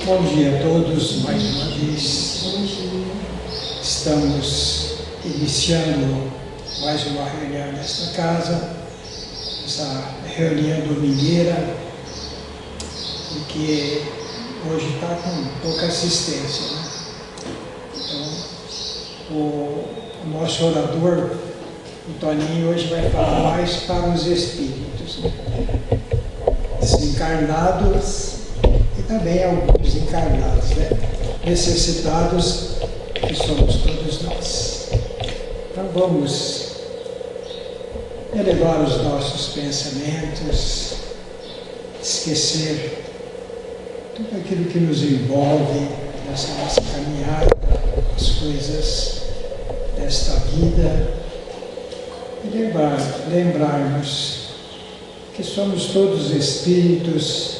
Bom dia a todos, mais uma vez. Estamos iniciando mais uma reunião nesta casa, essa reunião domingueira, e que hoje está com pouca assistência, né? Então, o nosso orador, o Toninho, hoje vai falar mais para os espíritos, né? Desencarnados e também alguns encarnados, né? Necessitados, que somos todos nós. Então vamos elevar os nossos pensamentos, esquecer tudo aquilo que nos envolve nessa nossa caminhada, as coisas desta vida, e lembrarmos que somos todos espíritos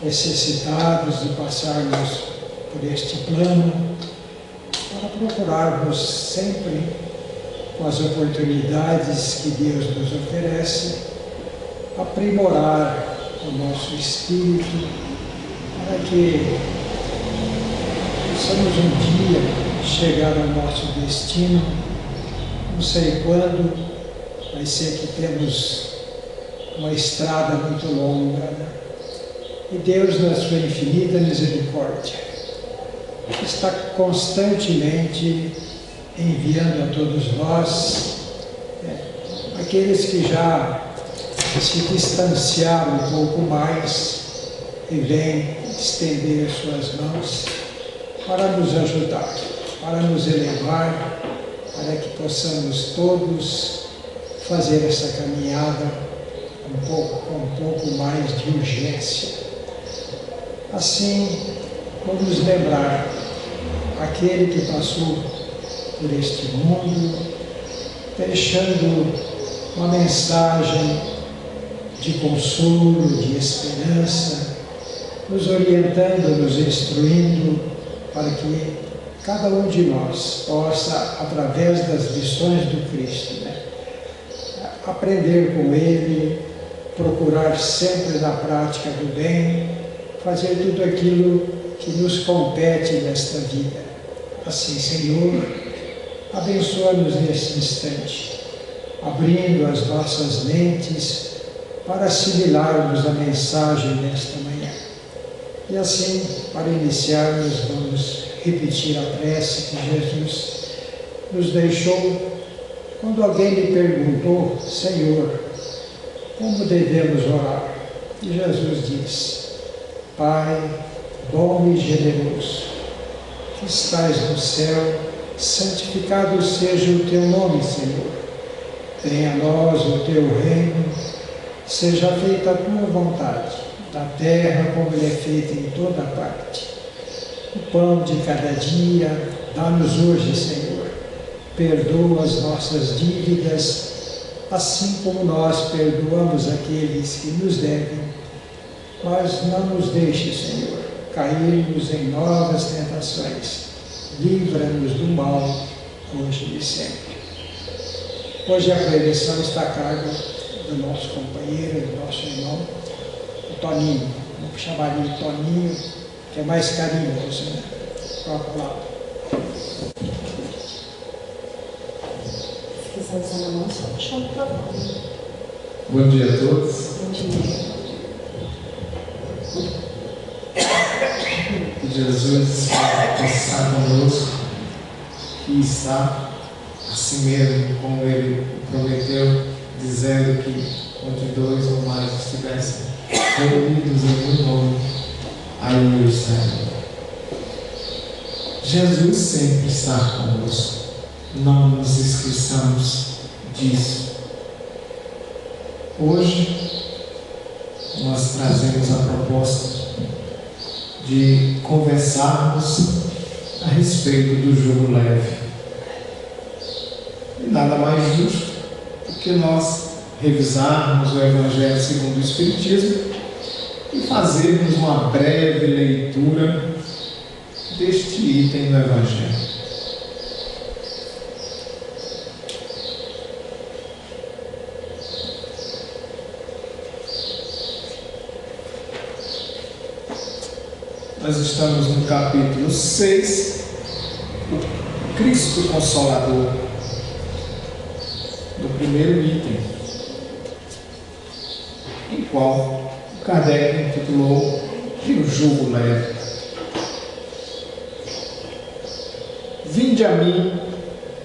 necessitados de passarmos por este plano para procurarmos sempre, com as oportunidades que Deus nos oferece, aprimorar o nosso espírito para que possamos um dia chegar ao nosso destino. Não sei quando, vai ser que temos uma estrada muito longa, né? E Deus, na sua infinita misericórdia, está constantemente enviando a todos nós, aqueles que já se distanciaram um pouco mais e vêm estender as suas mãos para nos ajudar, para nos elevar, para que possamos todos fazer essa caminhada com um pouco mais de urgência. Assim, vamos lembrar aquele que passou por este mundo, deixando uma mensagem de consolo, de esperança, nos orientando, nos instruindo, para que cada um de nós possa, através das lições do Cristo, né, aprender com Ele, procurar sempre na prática do bem, fazer tudo aquilo que nos compete nesta vida. Assim, Senhor, abençoa-nos neste instante, abrindo as nossas mentes para assimilarmos a mensagem desta manhã. E assim, para iniciarmos, vamos repetir a prece que Jesus nos deixou quando alguém lhe perguntou: Senhor, como devemos orar? E Jesus diz: Pai bom e generoso, que estás no céu, santificado seja o teu nome, Senhor. Venha a nós o teu reino, seja feita a tua vontade, na terra como ele é feita em toda parte. O pão de cada dia, dá-nos hoje, Senhor. Perdoa as nossas dívidas, assim como nós perdoamos aqueles que nos devem. Mas não nos deixe, Senhor, cairmos em novas tentações. Livra-nos do mal, hoje e sempre. Hoje a preleção está a cargo do nosso companheiro, do nosso irmão, o Toninho. Vamos chamar ele de Toninho, que é mais carinhoso, né? Próprio lado. Se quiser usar na mão, só puxar o microfone. Bom dia a todos. Bom dia. Que Jesus possa conosco e está assim mesmo, como Ele prometeu, dizendo que onde dois ou mais estivessem reunidos em meu nome, aí eu estarei. Jesus sempre está conosco, não nos esqueçamos disso. Hoje nós trazemos a proposta de conversarmos a respeito do jugo leve. E nada mais justo do que nós revisarmos o Evangelho segundo o Espiritismo e fazermos uma breve leitura deste item do Evangelho. Nós estamos no capítulo 6, o Cristo Consolador, do primeiro item, em qual Kardec intitulou de o jugo leve. Vinde a mim,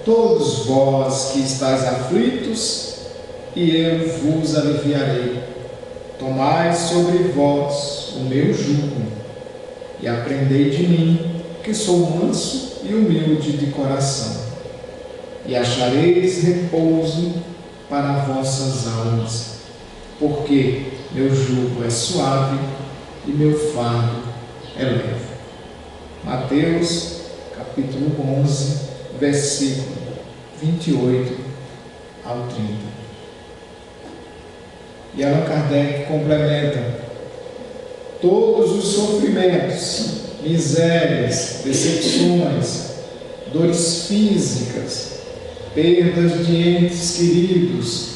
todos vós que estáis aflitos, e eu vos aliviarei. Tomai sobre vós o meu jugo, e aprendei de mim, que sou manso e humilde de coração, e achareis repouso para vossas almas, porque meu jugo é suave e meu fardo é leve. Mateus, capítulo 11, versículo 28 ao 30. E Allan Kardec complementa: todos os sofrimentos, misérias, decepções, dores físicas, perdas de entes queridos,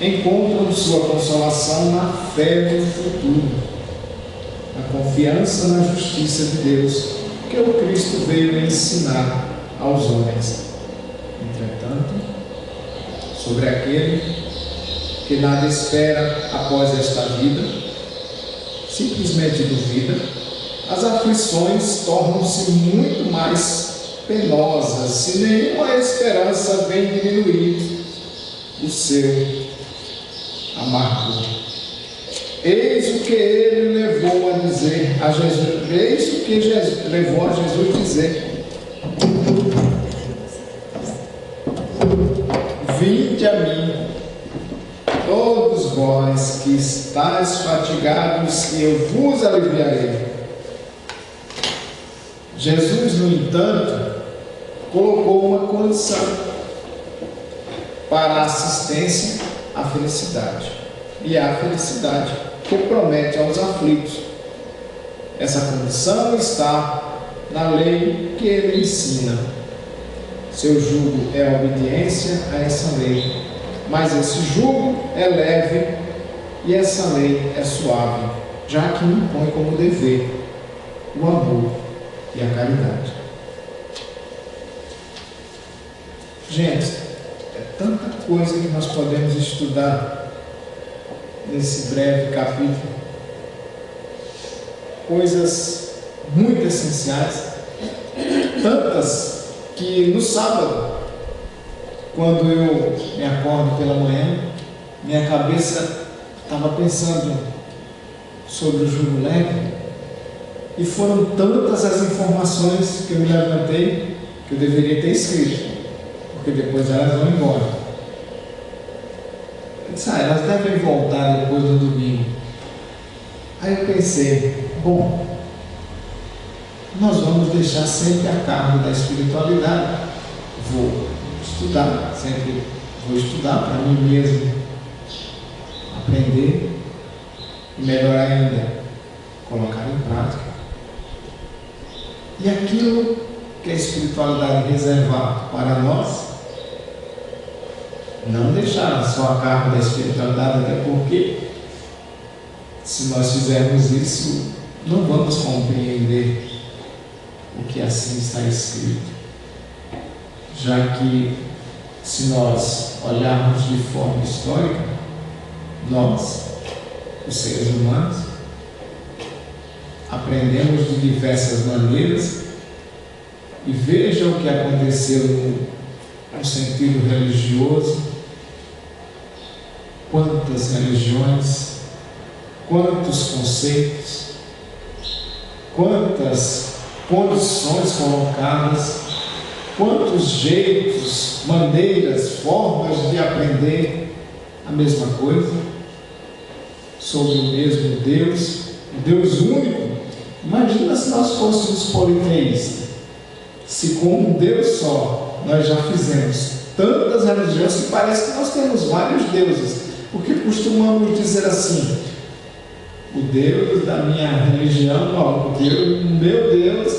encontram sua consolação na fé no futuro, na confiança na justiça de Deus, que o Cristo veio ensinar aos homens. Entretanto, sobre aquele que nada espera após esta vida, simplesmente duvida, as aflições tornam-se muito mais penosas, se nenhuma esperança vem diminuir o seu amargor. Eis o que ele levou a dizer a Jesus, eis o que levou a Jesus a dizer: vinde a mim, todos vós que estáis fatigados, e eu vos aliviarei. Jesus, no entanto, colocou uma condição para a assistência à felicidade, e a felicidade que promete aos aflitos. Essa condição está na lei que ele ensina. Seu jugo é a obediência a essa lei, mas esse jugo é leve e essa lei é suave, já que impõe como dever o amor e a caridade. Gente, é tanta coisa que nós podemos estudar nesse breve capítulo, coisas muito essenciais, tantas que no sábado, quando eu me acordo pela manhã, minha cabeça estava pensando sobre o jugo leve, e foram tantas as informações que eu me levantei que eu deveria ter escrito, porque depois elas vão embora. Eu disse, elas devem voltar depois do domingo. Aí eu pensei, bom, nós vamos deixar sempre a cargo da espiritualidade. Vou estudar, sempre vou estudar para mim mesmo, aprender e melhor ainda, colocar em prática. E aquilo que a espiritualidade reservar para nós, não deixar só a cargo da espiritualidade, até porque se nós fizermos isso, não vamos compreender o que assim está escrito, já que se nós olharmos de forma histórica, nós, os seres humanos, aprendemos de diversas maneiras, e veja o que aconteceu no sentido religioso, quantas religiões, quantos conceitos, quantas condições colocadas, quantos jeitos, maneiras, formas de aprender a mesma coisa, sobre o mesmo Deus, o Deus único. Imagina se nós fôssemos politeístas, se com um Deus só nós já fizemos tantas religiões que parece que nós temos vários deuses, porque costumamos dizer assim: o Deus da minha religião, não, o meu Deus,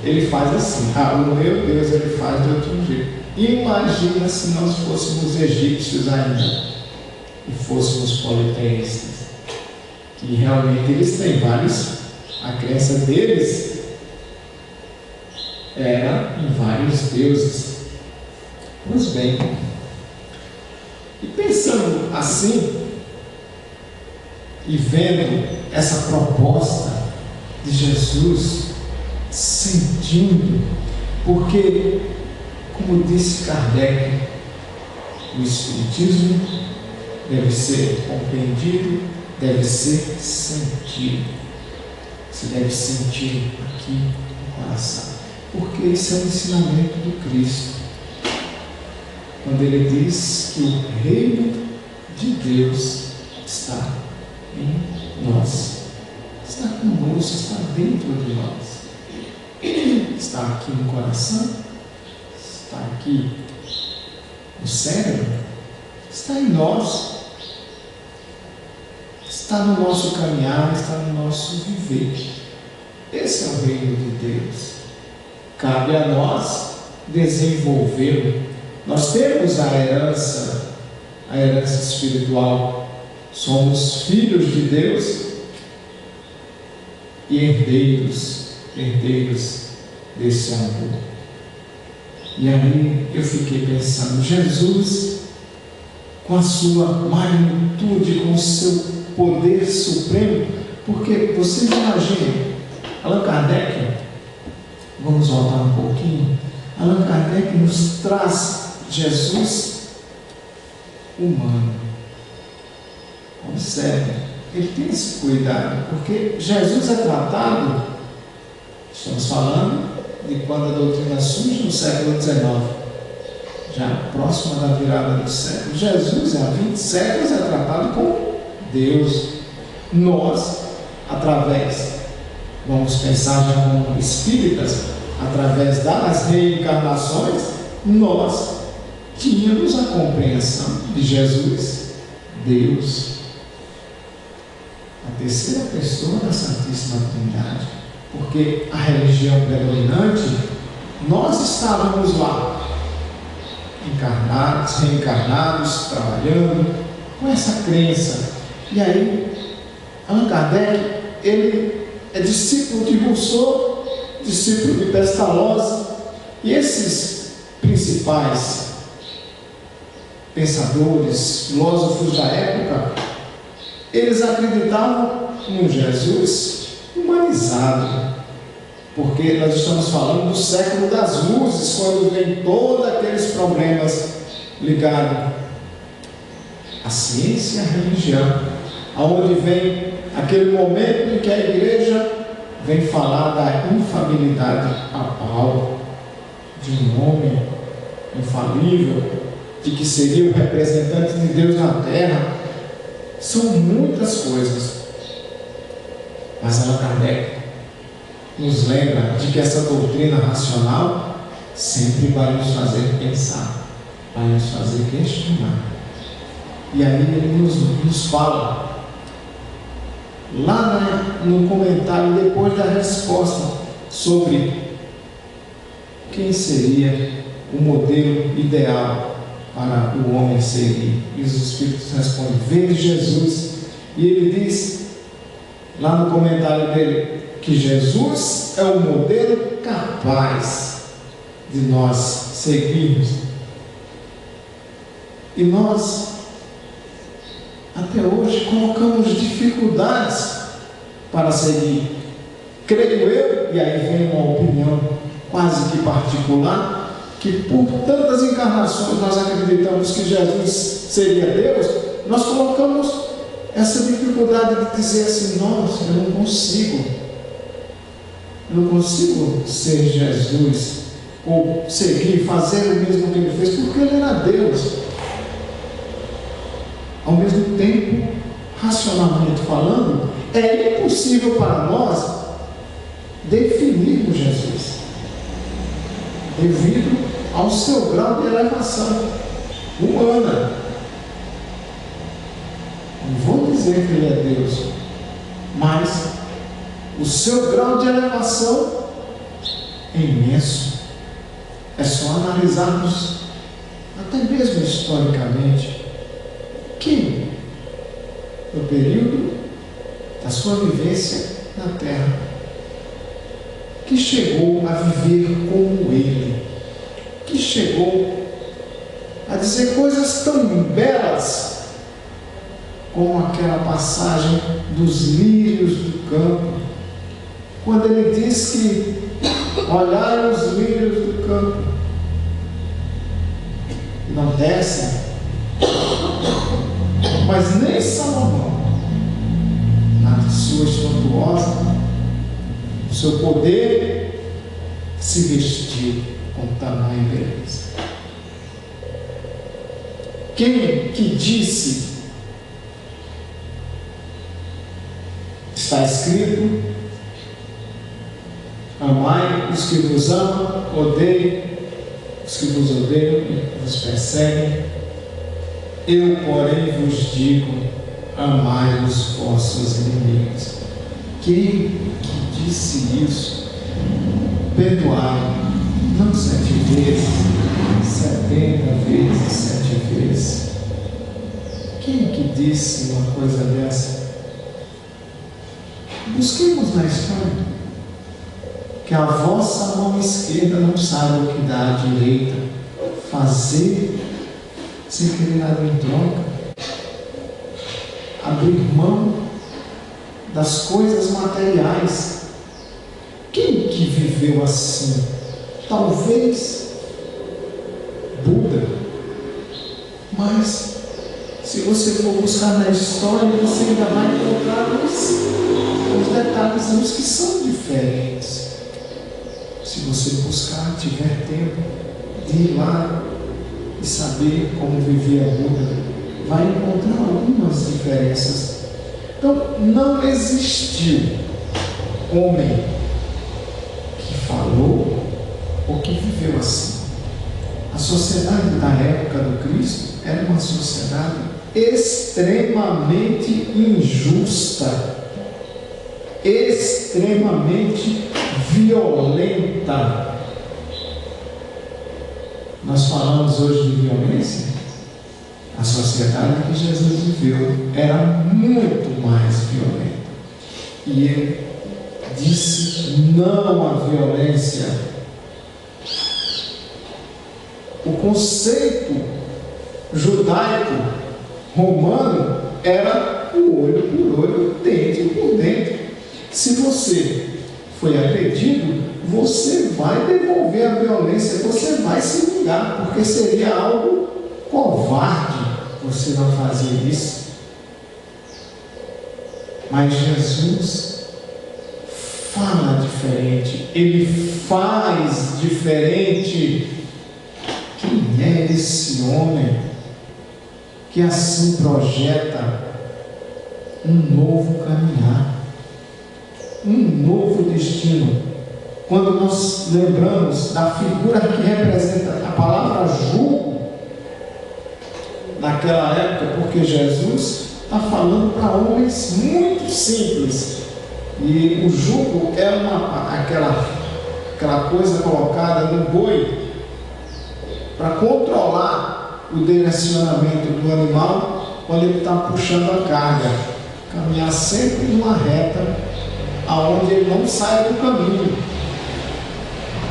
ele faz assim, o meu Deus, ele faz de outro jeito. Imagina se nós fôssemos egípcios ainda e fôssemos politeístas, que realmente eles têm vários A crença deles era em vários deuses. Pois bem, e pensando assim, e vendo essa proposta de Jesus, sentindo, porque, como disse Kardec, o Espiritismo deve ser compreendido, deve ser sentido. Você deve sentir aqui no coração, porque isso é o ensinamento do Cristo, quando ele diz que o reino de Deus está em nós, está conosco, está dentro de nós, está aqui no coração, está aqui no cérebro, está em nós, está no nosso caminhar, está no nosso viver. Esse é o reino de Deus. Cabe a nós desenvolvê-lo. Nós temos a herança espiritual. Somos filhos de Deus e herdeiros desse amor. E aí eu fiquei pensando, Jesus, com a sua magnitude, com o seu poder supremo, porque vocês imaginem, Allan Kardec, vamos voltar um pouquinho, Allan Kardec nos traz Jesus humano. Observe, ele tem esse cuidado, porque Jesus é tratado, estamos falando de quando a doutrina surge no século XIX, já próxima da virada do século. Jesus, há 20 séculos, é tratado como Deus. Nós, através, vamos pensar já como espíritas, através das reencarnações, nós tínhamos a compreensão de Jesus, Deus, a terceira pessoa da Santíssima Trindade, porque a religião predominante, nós estávamos lá, encarnados, reencarnados, trabalhando com essa crença. E aí, Allan Kardec, ele é discípulo de Rousseau, discípulo de Pestalozzi, e esses principais pensadores, filósofos da época, eles acreditavam num Jesus humanizado, porque nós estamos falando do século das luzes, quando vem todos aqueles problemas ligados à ciência e à religião, aonde vem aquele momento em que a igreja vem falar da infalibilidade papal, de um homem infalível, de que seria o representante de Deus na terra. São muitas coisas, mas Allan Kardec nos lembra de que essa doutrina racional sempre vai nos fazer pensar, vai nos fazer questionar. E aí ele nos fala lá no comentário, depois da resposta, sobre quem seria o modelo ideal para o homem seguir. E os Espíritos respondem: vede Jesus. E ele diz lá no comentário dele que Jesus é o modelo capaz de nós seguirmos. E nós até hoje colocamos dificuldades para seguir. Creio eu, e aí vem uma opinião quase que particular, que por tantas encarnações nós acreditamos que Jesus seria Deus, nós colocamos essa dificuldade de dizer assim: nossa, eu não consigo ser Jesus, ou seguir, fazer o mesmo que ele fez, porque ele era Deus. Ao mesmo tempo, racionalmente falando, é impossível para nós definirmos Jesus, devido ao seu grau de elevação humana. Não vou dizer que ele é Deus, mas o seu grau de elevação é imenso. É só analisarmos, até mesmo historicamente, que no período da sua vivência na Terra, que chegou a viver como Ele, que chegou a dizer coisas tão belas como aquela passagem dos lírios do campo, quando Ele diz que olhai os lírios do campo, não descem, mas nem Salomão, na sua espantosa, o seu poder, se vestiu com tamanha beleza. Quem que disse, está escrito, amai os que vos amam, odeiem os que vos odeiam e vos perseguem. Eu, porém, vos digo, amai os vossos inimigos. Quem que disse isso? Perdoai, não 7 vezes, 70 vezes, 7 vezes. Quem que disse uma coisa dessa? Busquemos na história. Que a vossa mão esquerda não saiba o que dá à direita, fazer sem querer nada em troca, abrir mão das coisas materiais. Quem que viveu assim? Talvez Buda, mas se você for buscar na história, você ainda vai encontrar os detalhes que são diferentes. Se você buscar, tiver tempo de ir lá e saber como vivia Buda, vai encontrar algumas diferenças. Então, não existiu homem que falou ou que viveu assim. A sociedade da época do Cristo era uma sociedade extremamente injusta, extremamente violenta. Nós falamos hoje de violência. A sociedade que Jesus viveu era muito mais violenta. E Ele disse não à violência. O conceito judaico romano era o olho por olho, dente por dente. Se você foi agredido, você vai devolver a violência, você vai se vingar, porque seria algo covarde você não fazer isso. Mas Jesus fala diferente, Ele faz diferente. Quem é esse homem que assim projeta um novo caminhar, um novo destino? Quando nós lembramos da figura que representa a palavra jugo naquela época, porque Jesus está falando para homens muito simples, e o jugo é aquela coisa colocada no boi para controlar o direcionamento do animal quando ele está puxando a carga, caminhar sempre numa reta aonde ele não sai do caminho.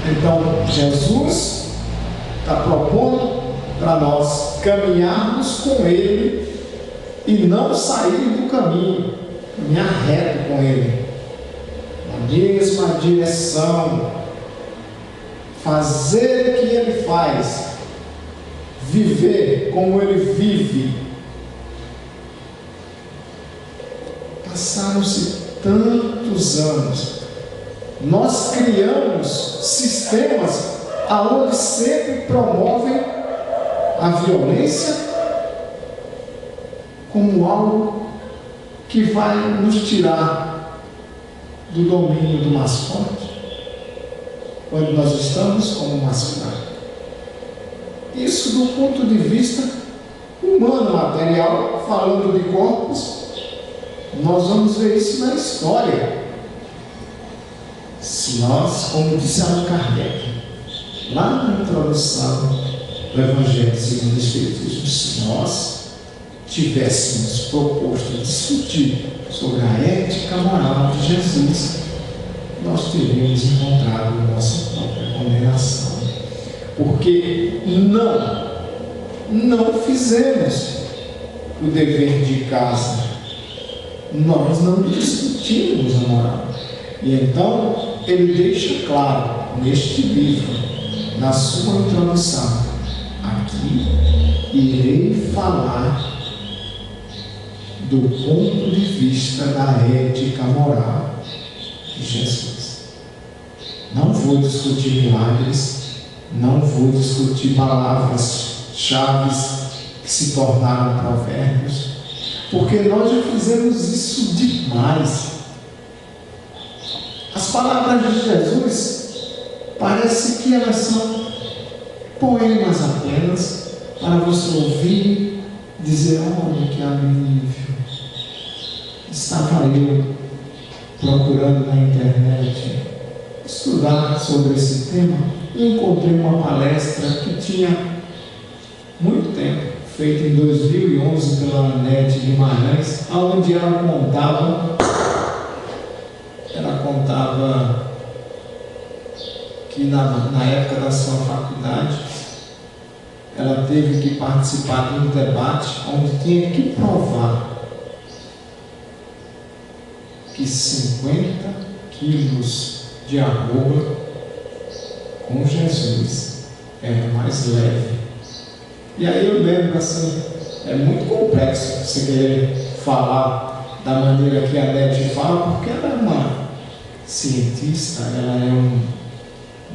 Então Jesus está propondo para nós caminharmos com Ele e não sair do caminho, caminhar reto com Ele, na mesma direção, fazer o que Ele faz, viver como Ele vive. Passaram-se tantos anos, nós criamos sistemas aonde sempre promovem a violência como algo que vai nos tirar do domínio do mais forte, quando nós estamos como mais fraco. Isso do ponto de vista humano, material, falando de corpos, nós vamos ver isso na história. Se nós, como disse Allan Kardec, lá na introdução do Evangelho segundo o Espiritismo, se nós tivéssemos proposto discutir sobre a ética moral de Jesus, nós teríamos encontrado nossa própria condenação. Porque não fizemos o dever de casa. Nós não discutimos a moral. E então, ele deixa claro, neste livro, na sua introdução, aqui irei falar do ponto de vista da ética moral de Jesus. Não vou discutir milagres, não vou discutir palavras-chave que se tornaram provérbios, porque nós já fizemos isso demais. As palavras de Jesus parece que elas são poemas apenas para você ouvir e dizer: olha que alívio. Estava eu procurando na internet estudar sobre esse tema e encontrei uma palestra que tinha muito tempo, feita em 2011 pela Anete Guimarães, onde ela contava que na época da sua faculdade ela teve que participar de um debate onde tinha que provar que 50 quilos de arroba com Jesus era mais leve. E aí eu lembro assim, é muito complexo você querer falar da maneira que a Anete fala, porque ela é uma cientista, ela é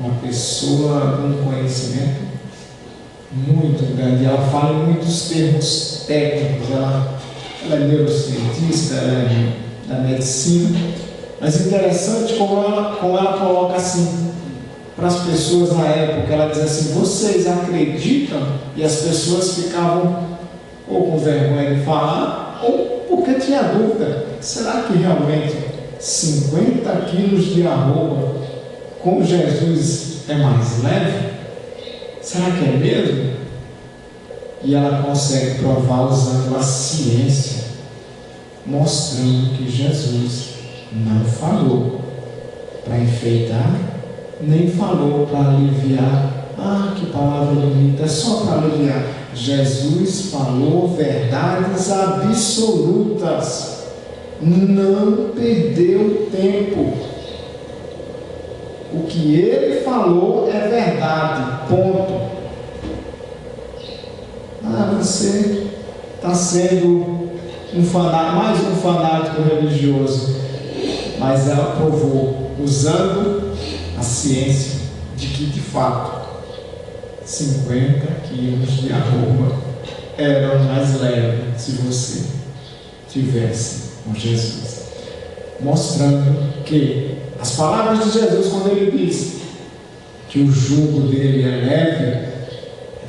uma pessoa com conhecimento muito grande, ela fala em muitos termos técnicos, ela é neurocientista, ela é da medicina, mas interessante como ela coloca assim para as pessoas na época. Ela diz assim: vocês acreditam? E as pessoas ficavam ou com vergonha de falar, ou porque tinha dúvida: será que realmente 50 quilos de arroba com Jesus é mais leve? Será que é mesmo? E ela consegue provar usando a ciência, mostrando que Jesus não falou para enfeitar, nem falou para aliviar. Ah, que palavra bonita, é só para aliviar. Jesus falou verdades absolutas, não perdeu tempo. O que ele falou é verdade, ponto. Ah, você está sendo mais um fanático religioso. Mas ela provou, usando a ciência, de que de fato 50 quilos de arroba eram mais leves se você tivesse com Jesus. Mostrando que as palavras de Jesus, quando ele diz que o jugo dele é leve, é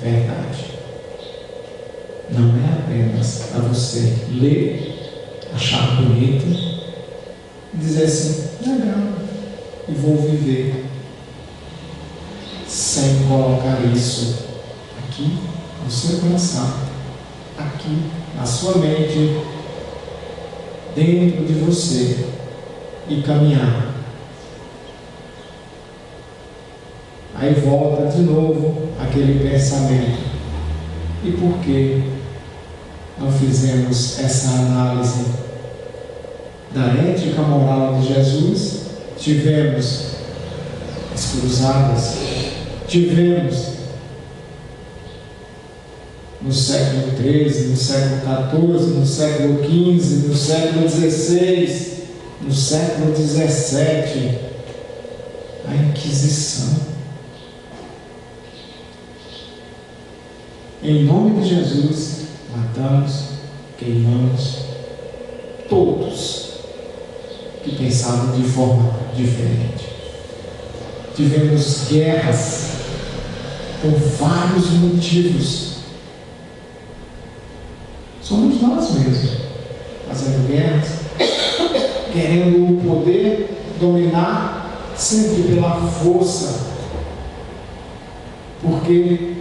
verdade. Não é apenas para você ler, achar bonito e dizer assim: legal, e vou viver, sem colocar isso aqui no seu coração, aqui na sua mente, dentro de você, e caminhar. Aí volta de novo aquele pensamento: e por que não fizemos essa análise da ética moral de Jesus? Tivemos as cruzadas, tivemos no século XIII, no século XIV, no século XV, no século XVI, no século XVII, a Inquisição. Em nome de Jesus, matamos, queimamos todos que pensavam de forma diferente. Tivemos guerras por vários motivos. Somos nós mesmos fazendo guerras, querendo o poder, dominar sempre pela força, porque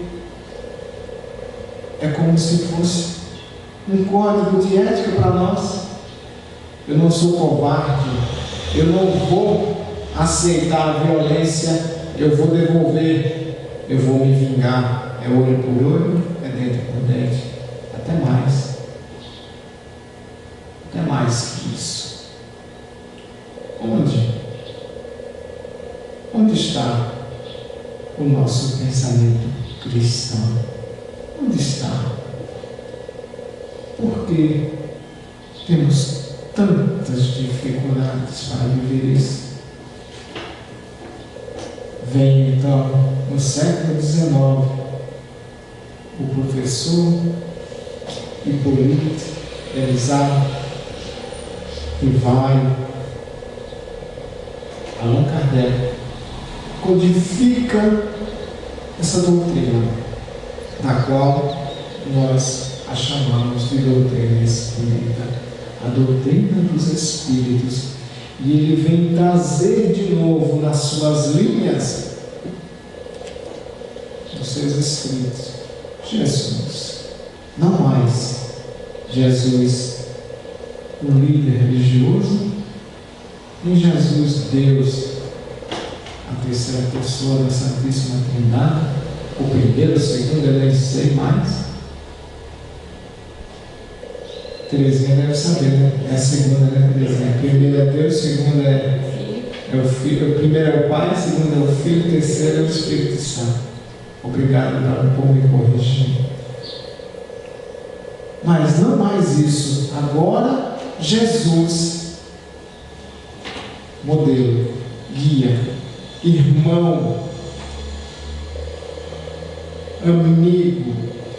é como se fosse um código de ética para nós. Eu não sou covarde, eu não vou aceitar a violência, eu vou devolver, eu vou me vingar. É olho por olho, é dente por dente, até mais. Até mais que isso. Onde está o nosso pensamento cristão? Onde está? Porque temos tantas dificuldades para viver isso. Vem então, no século XIX, o professor Hipólito Belisário, que vai, Allan Kardec, codifica essa doutrina, da qual nós a chamamos de doutrina espírita, a doutrina dos espíritos. E ele vem trazer de novo nas suas linhas, nos seus escritos, Jesus, não mais Jesus, o líder religioso, nem Jesus, Deus, a terceira pessoa da Santíssima Trindade, o primeiro, o segundo, eu nem sei mais. Terezinha deve saber, né? É a segunda, né, Terezinha? Primeiro é Deus, segundo é o Filho, o primeiro é o Pai, o segundo é o Filho, o terceiro é o Espírito Santo. Obrigado por me corrigir. Mas não mais isso. Agora, Jesus, modelo, guia, irmão, amigo,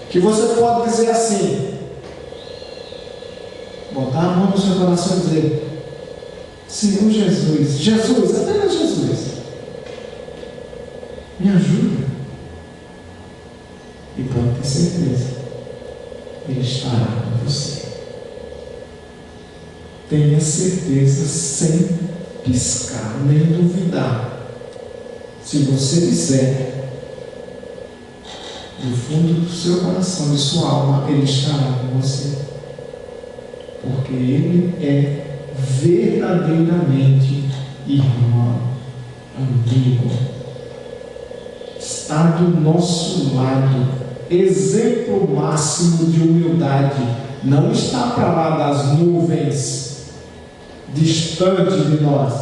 que você pode dizer assim, botar a mão no seu coração e dizer: Senhor Jesus, Jesus, apenas Jesus, me ajuda. E pode ter certeza, Ele estará com você. Tenha certeza, sem piscar nem duvidar. Se você disser do fundo do seu coração, de sua alma, Ele estará com você. Porque Ele é verdadeiramente irmão, amigo, está do nosso lado, exemplo máximo de humildade, não está para lá das nuvens, distante de nós,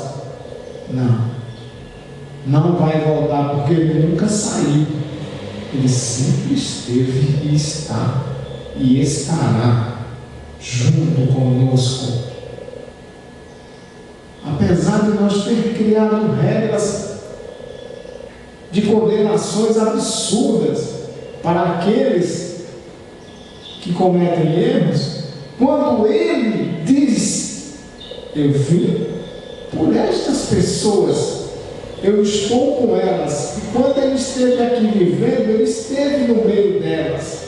não vai voltar, porque Ele nunca saiu, Ele sempre esteve e está e estará junto conosco. Apesar de nós ter criado regras de condenações absurdas para aqueles que cometem erros, quando Ele diz: eu vim por estas pessoas, eu estou com elas, e quando Ele esteve aqui vivendo, Ele esteve no meio delas,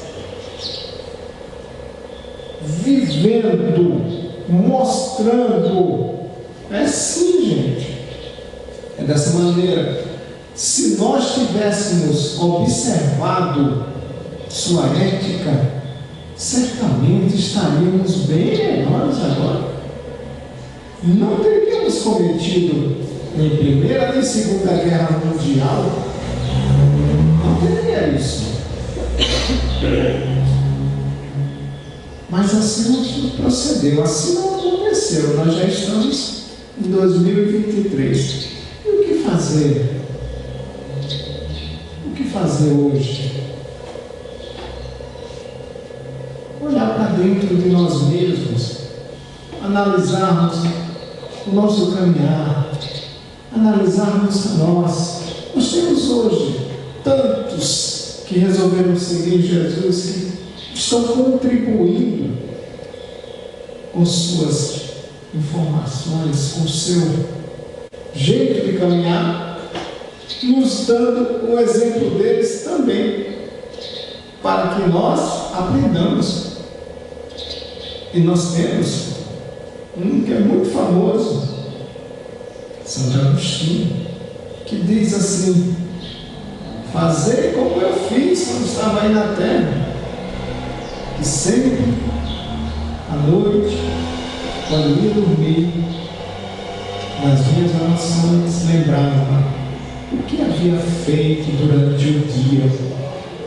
vivendo, mostrando. É assim, gente. É dessa maneira. Se nós tivéssemos observado sua ética, certamente estaríamos bem melhores agora. Não teríamos cometido nem Primeira nem Segunda Guerra Mundial. Não teria isso. Mas assim não procedeu, assim não aconteceu. Nós já estamos em 2023. E o que fazer? O que fazer hoje? Olhar para dentro de nós mesmos, analisarmos o nosso caminhar, analisarmos a nós. Nós temos hoje tantos que resolveram seguir Jesus, que estão contribuindo com suas informações, com o seu jeito de caminhar, nos dando o exemplo deles também, para que nós aprendamos. E nós temos um que é muito famoso, Santo Agostinho, que diz assim: fazer como eu fiz quando estava aí na terra, que sempre à noite, quando ia dormir, nas minhas orações, lembrava o que havia feito durante o dia,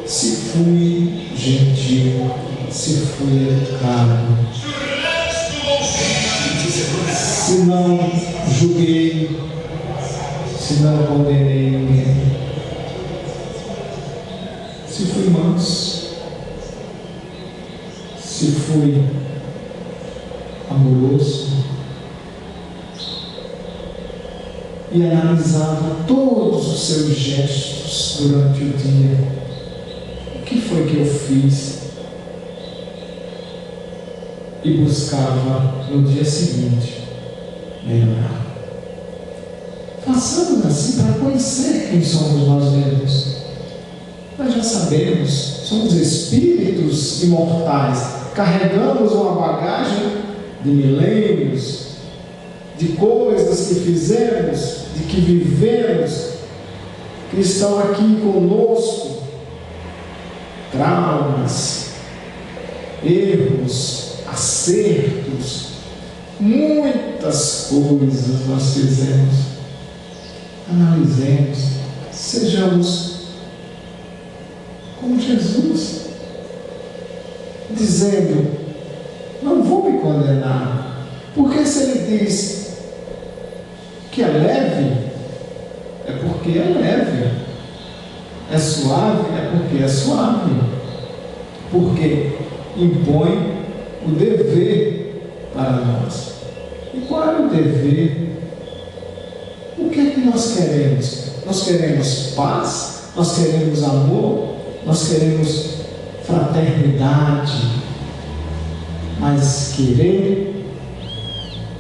se fui gentil, se fui educado, se não julguei, se não condenei ninguém, se fui manso, se fui amoroso, e analisava todos os seus gestos durante o dia. O que foi que eu fiz? E buscava no dia seguinte melhorar. Façamos assim para conhecer quem somos nós mesmos. Nós já sabemos, somos espíritos imortais, carregamos uma bagagem de milênios, de coisas que fizemos, de que vivemos, que estão aqui conosco, traumas, erros, acertos, muitas coisas nós fizemos. Analisemos, sejamos como Jesus, dizendo: não vou me condenar, porque se ele diz que é leve, é porque é leve, é suave, é porque é suave, porque impõe o dever para nós. E qual é o dever? O que é que nós queremos? Nós queremos paz, nós queremos amor, nós queremos fraternidade, mas querer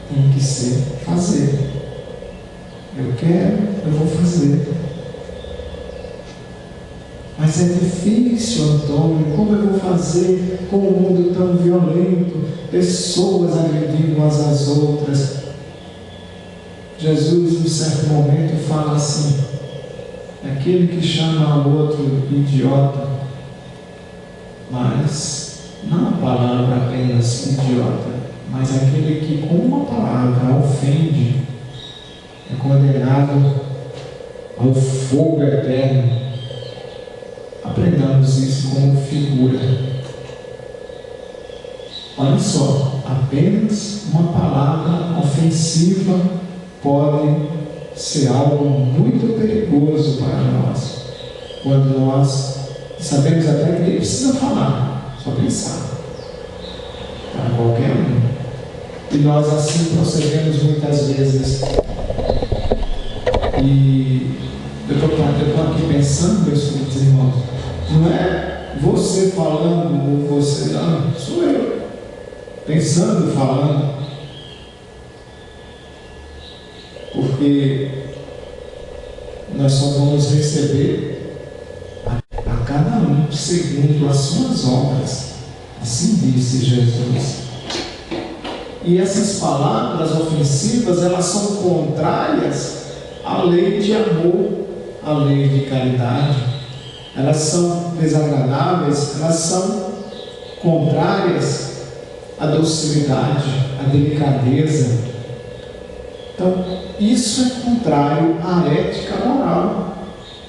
tem que ser fazer. Eu quero, eu vou fazer. Mas é difícil, Antônio, como eu vou fazer com um mundo tão violento, pessoas agredindo umas às outras? Jesus, em certo momento, fala assim: aquele que chama o outro idiota, mas não a palavra apenas idiota, mas aquele que com uma palavra ofende, é condenado ao fogo eterno. Aprendamos isso como figura. Olha só, apenas uma palavra ofensiva pode ser algo muito perigoso para nós, quando nós sabemos até que nem precisa falar, só pensar, para qualquer um. E nós assim procedemos muitas vezes. E eu estou aqui pensando, meus queridos irmãos, não é você falando ou você, não, sou eu pensando, falando, porque nós só vamos receber a cada um segundo as suas obras, assim disse Jesus. E essas palavras ofensivas, elas são contrárias à lei de amor, à lei de caridade. Elas são desagradáveis, elas são contrárias à docilidade, à delicadeza. Então, isso é contrário à ética moral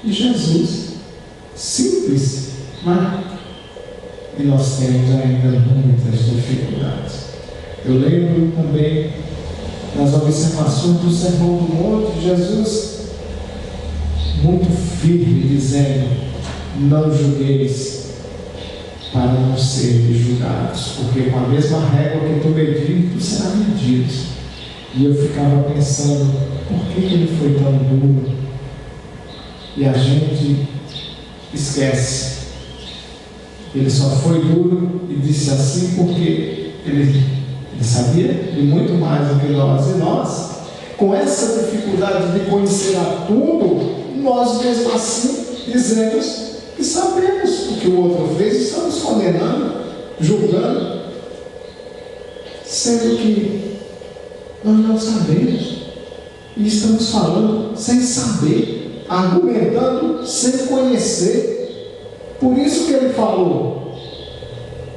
de Jesus. Simples, mas e nós temos ainda muitas dificuldades. Eu lembro também nas observações do Sermão do Monte, Jesus muito firme, dizendo: não julgueis para não serem julgados, porque com a mesma régua que tu medir, tu serás medido. E eu ficava pensando, por que ele foi tão duro? E a gente esquece. Ele só foi duro e disse assim porque ele sabia de muito mais do que nós. E nós, com essa dificuldade de conhecer a tudo, nós mesmo assim dizemos que sabemos o que o outro fez e estamos condenando, julgando, sendo que nós não sabemos e estamos falando sem saber, argumentando sem conhecer. Por isso que ele falou: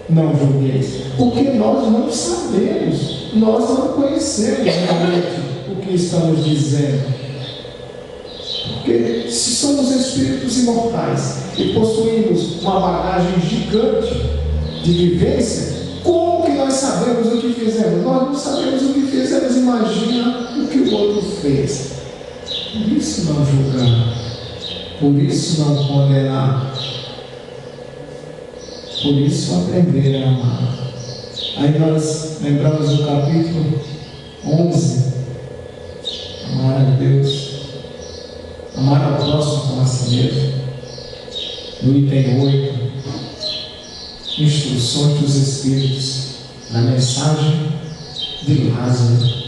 não julgueis, porque nós não sabemos, nós não conhecemos realmente o que que estamos dizendo. Porque se somos espíritos imortais e possuímos uma bagagem gigante de vivência, como que nós sabemos o que fizemos? Nós não sabemos o que fizemos, imagina o que o outro fez. Por isso não julgar, por isso não condenar, por isso aprender a amar. Aí nós lembramos o capítulo 11, amar a Deus, amar ao próximo como a si mesmo. No item 8, instruções dos Espíritos, na mensagem de Lázaro.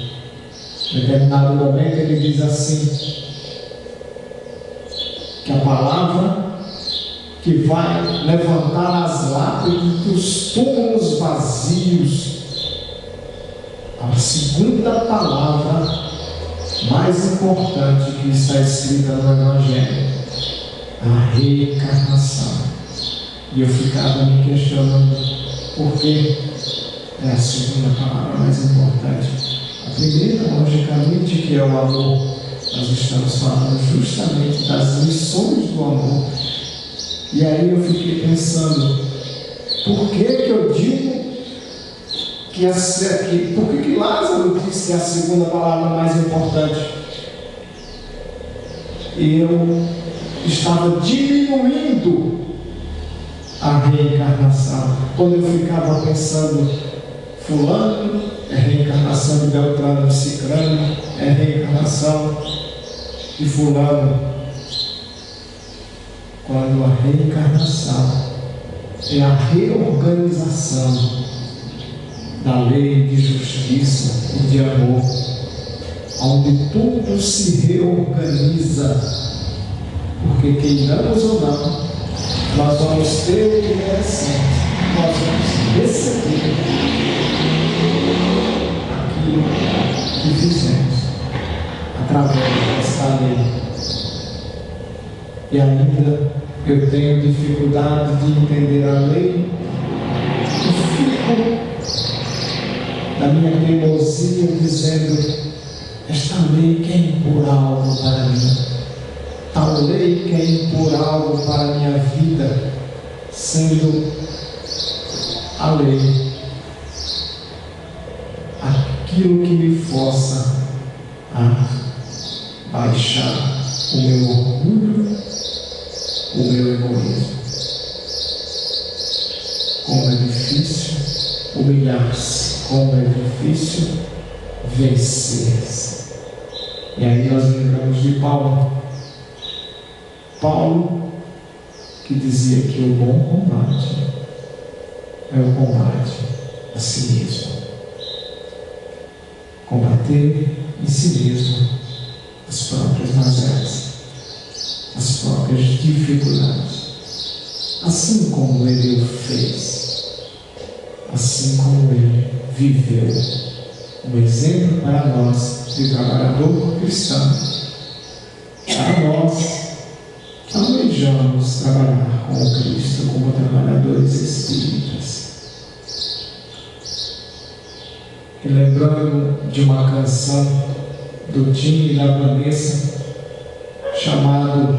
Em determinado momento ele diz assim, que a palavra que vai levantar as lápides dos túmulos vazios, a segunda palavra mais importante que está escrita no Evangelho, a reencarnação. E eu ficava me questionando por que é a segunda palavra mais importante. A primeira, logicamente, que é o amor. Nós estamos falando justamente das lições do amor. E aí eu fiquei pensando, por que eu digo por que Lázaro disse que é a segunda palavra mais importante? E eu estava diminuindo a reencarnação. Quando eu ficava pensando, fulano é reencarnação de Beltrano, de Cicrano é reencarnação de fulano. Quando a reencarnação é a reorganização da lei de justiça e de amor, onde tudo se reorganiza, porque queiramos ou não, nós vamos ter o que merecemos, nós vamos receber aquilo que fizemos através desta lei. E ainda eu tenho dificuldade de entender a lei e fico da minha teimosia dizendo, esta lei quer impor algo para mim, tal lei quer impor algo para a minha vida, sendo a lei aquilo que me força a baixar o meu orgulho, o meu egoísmo. Como é difícil humilhar-se, como é difícil vencer-se. E aí nós lembramos de Paulo. Paulo, que dizia que o bom combate é o combate a si mesmo. Combater em si mesmo as próprias mazelas, as próprias dificuldades, assim como ele o fez, assim como ele viveu, um exemplo para nós de trabalhador cristão, para nós que almejamos trabalhar com o Cristo como trabalhadores espíritas. E lembrando de uma canção do Tim e da Vanessa, chamado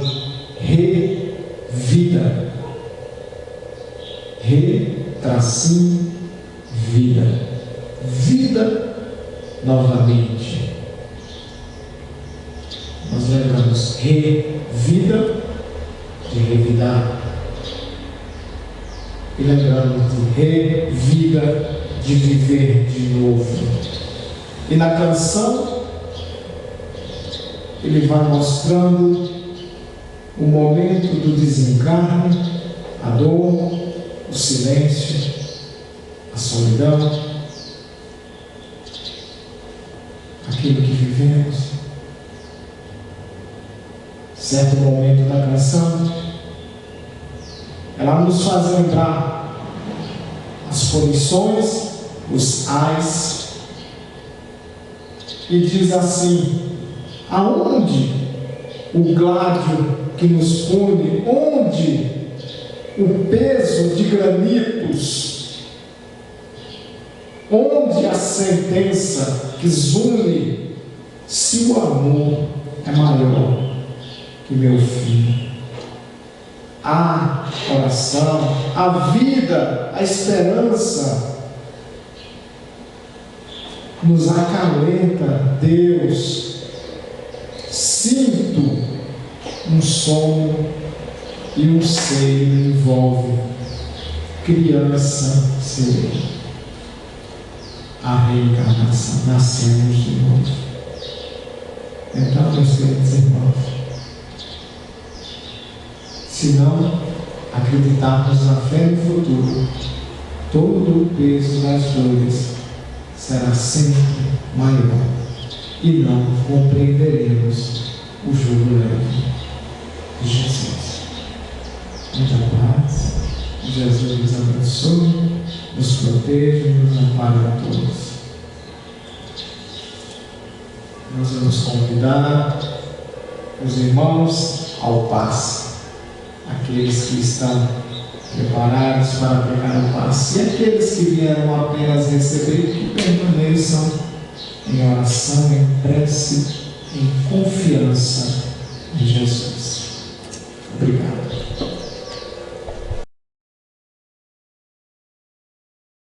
Re-Vida. Re-Vida. Vida novamente. Nós lembramos Re-Vida, de revidar. E lembramos de Re-Vida, de viver de novo. E na canção ele vai mostrando o momento do desencarne, a dor, o silêncio, a solidão, aquilo que vivemos. Certo momento da canção, ela nos faz lembrar as punições, os ais, e diz assim: aonde o gládio que nos pune, onde o peso de granitos, onde a sentença que zune Se o amor é maior que meu filho, a oração, a vida, a esperança nos acalenta. Deus, sinto um sono e um seio envolve criança serena. A reencarnação, nascemos de novo. Então, meus queridos irmãos, se não acreditarmos na fé no futuro, todo o peso das dores será sempre maior e não compreenderemos o jugo leve de Jesus. Muita paz, Jesus nos abençoe, nos proteja e nos ampare a todos. Nós vamos convidar os irmãos ao passe, aqueles que estão preparados para pegar o passe, e aqueles que vieram apenas receber, que permaneçam em oração, em prece, em confiança em Jesus. Obrigado.